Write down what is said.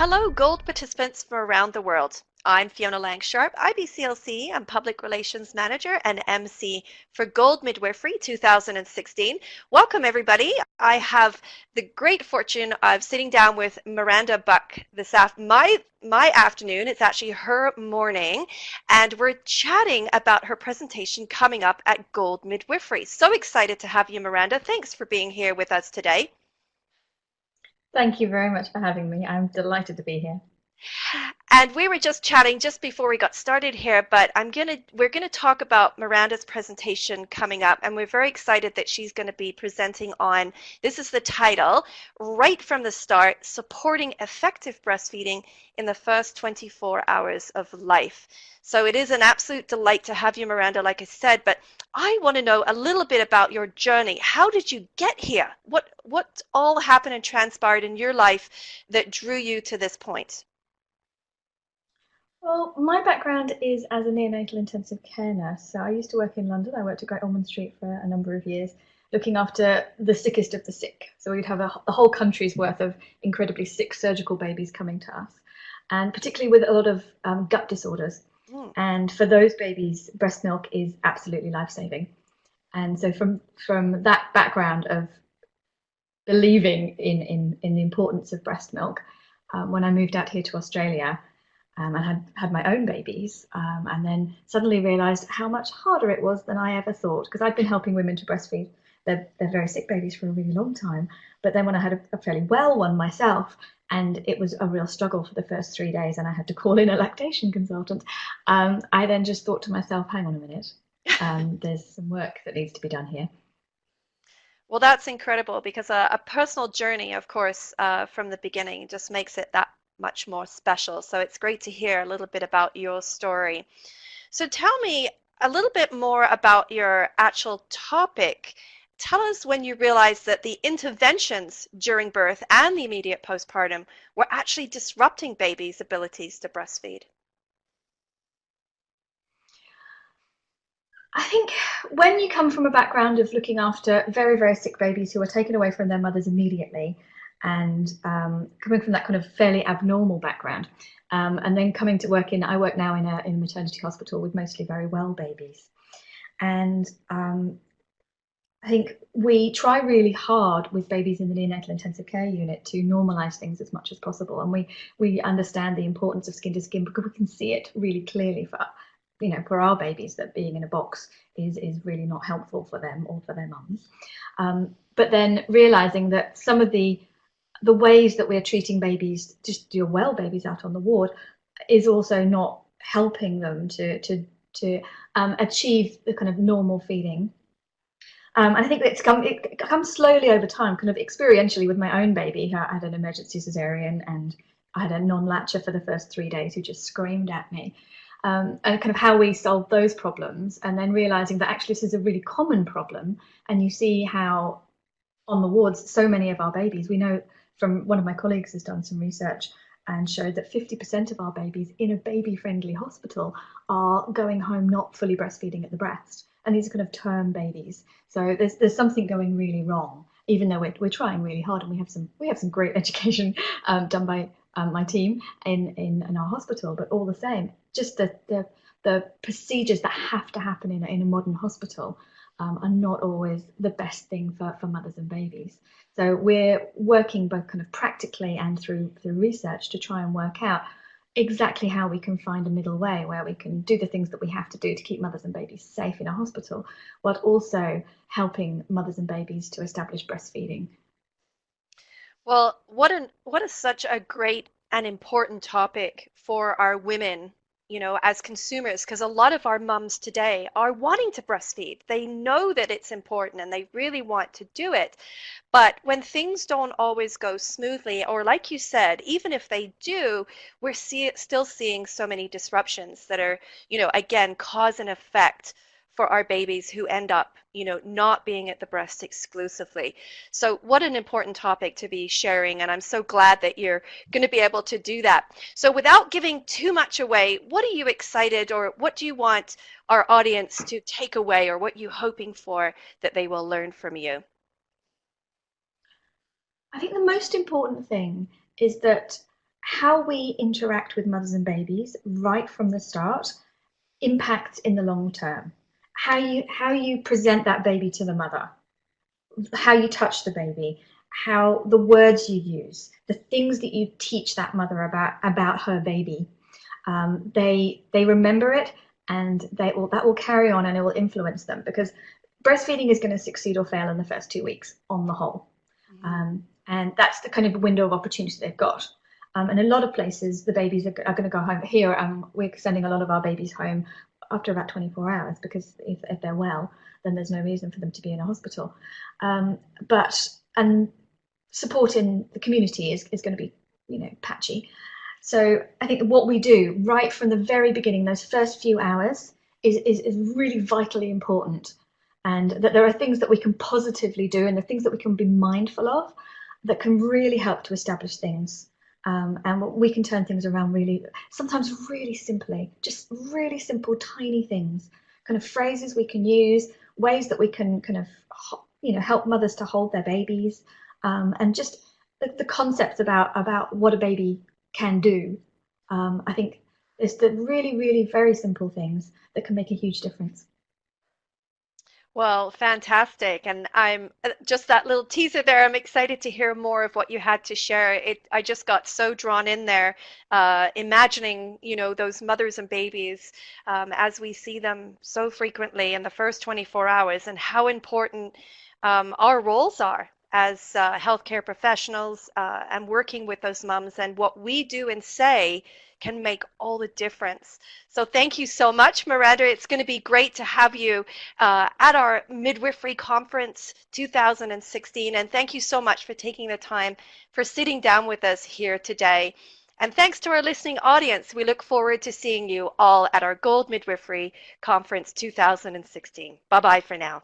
Hello, Gold participants from around the world. I'm Fiona Lang-Sharp, IBCLC. I'm Public Relations Manager and MC for Gold Midwifery 2016. Welcome, everybody. I have the great fortune of sitting down with Miranda Buck this my afternoon. It's actually her morning, and we're chatting about her presentation coming up at Gold Midwifery. So excited to have you, Miranda. Thanks for being here with us today. Thank you very much for having me. I'm delighted to be here. And we were just chatting just before we got started here, but we're gonna talk about Miranda's presentation coming up, and we're very excited that she's going to be presenting on, this is the title, right from the start, supporting effective breastfeeding in the first 24 hours of life. So it is an absolute delight to have you, Miranda, like I said, but I want to know a little bit about your journey. How did you get here? What all happened and transpired in your life that drew you to this point? Well, my background is as a neonatal intensive care nurse. So I used to work in London. I worked at Great Ormond Street for a number of years, looking after the sickest of the sick. So we'd have a whole country's worth of incredibly sick surgical babies coming to us, and particularly with a lot of gut disorders. Mm. And for those babies, breast milk is absolutely life-saving. And so from that background of believing in the importance of breast milk, when I moved out here to Australia, I had my own babies, and then suddenly realised how much harder it was than I ever thought, because I'd been helping women to breastfeed their very sick babies for a really long time. But then when I had a fairly well one myself, and it was a real struggle for the first 3 days, and I had to call in a lactation consultant, I then just thought to myself, hang on a minute, there's some work that needs to be done here. Well, that's incredible because a personal journey, of course, from the beginning just makes it that much more special. So it's great to hear a little bit about your story. So tell me a little bit more about your actual topic. Tell us when you realized that the interventions during birth and the immediate postpartum were actually disrupting babies' abilities to breastfeed. I think when you come from a background of looking after very, very sick babies who are taken away from their mothers immediately, and coming from that kind of fairly abnormal background, and then coming to work I work now in a maternity hospital with mostly very well babies. And I think we try really hard with babies in the neonatal intensive care unit to normalise things as much as possible. And we understand the importance of skin to skin because we can see it really clearly for our babies, that being in a box is really not helpful for them or for their mums. But then realising that some of the ways that we're treating babies, just your well babies out on the ward, is also not helping them to achieve the kind of normal feeding. And I think it comes slowly over time, kind of experientially with my own baby. I had an emergency cesarean, and I had a non-latcher for the first 3 days who just screamed at me. And kind of how we solve those problems, and then realizing that actually this is a really common problem. And you see how on the wards, so many of our babies, we know from one of my colleagues has done some research and showed that 50% of our babies in a baby-friendly hospital are going home not fully breastfeeding at the breast. And these are kind of term babies. So there's something going really wrong, even though we're trying really hard, and we have some great education done by my team in our hospital. But all the same, just the procedures that have to happen in a modern hospital are not always the best thing for mothers and babies. So we're working both kind of practically and through research to try and work out exactly how we can find a middle way where we can do the things that we have to do to keep mothers and babies safe in a hospital, but also helping mothers and babies to establish breastfeeding. Well, what is such a great and important topic for our women, as consumers, because a lot of our mums today are wanting to breastfeed. They know that it's important and they really want to do it. But when things don't always go smoothly, or like you said, even if they do, we're still seeing so many disruptions that are, again, cause and effect for our babies who end up, not being at the breast exclusively. So what an important topic to be sharing, and I'm so glad that you're going to be able to do that. So without giving too much away, what are you excited, or what do you want our audience to take away, or what are you hoping for that they will learn from you? I think the most important thing is that how we interact with mothers and babies right from the start impacts in the long term. How you present that baby to the mother, how you touch the baby, how the words you use, the things that you teach that mother about her baby. They remember it, and that will carry on, and it will influence them, because breastfeeding is going to succeed or fail in the first 2 weeks on the whole. Mhm. And that's the kind of window of opportunity they've got. In a lot of places, the babies are going to go home. Here, we're sending a lot of our babies home after about 24 hours, because if they're well, then there's no reason for them to be in a hospital. But and support in the community is going to be, patchy. So I think what we do right from the very beginning, those first few hours, is really vitally important. And that there are things that we can positively do, and the things that we can be mindful of, that can really help to establish things. And we can turn things around really, sometimes really simply, just really simple, tiny things, kind of phrases we can use, ways that we can kind of, help mothers to hold their babies, and just the concepts about what a baby can do. I think there's the really, really very simple things that can make a huge difference. Well, fantastic. And I'm just that little teaser there. I'm excited to hear more of what you had to share. I just got so drawn in there, imagining, those mothers and babies, as we see them so frequently in the first 24 hours, and how important our roles are as healthcare professionals, and working with those moms, and what we do and say can make all the difference. So thank you so much, Miranda. It's going to be great to have you at our Midwifery Conference 2016. And thank you so much for taking the time for sitting down with us here today. And thanks to our listening audience. We look forward to seeing you all at our Gold Midwifery Conference 2016. Bye-bye for now.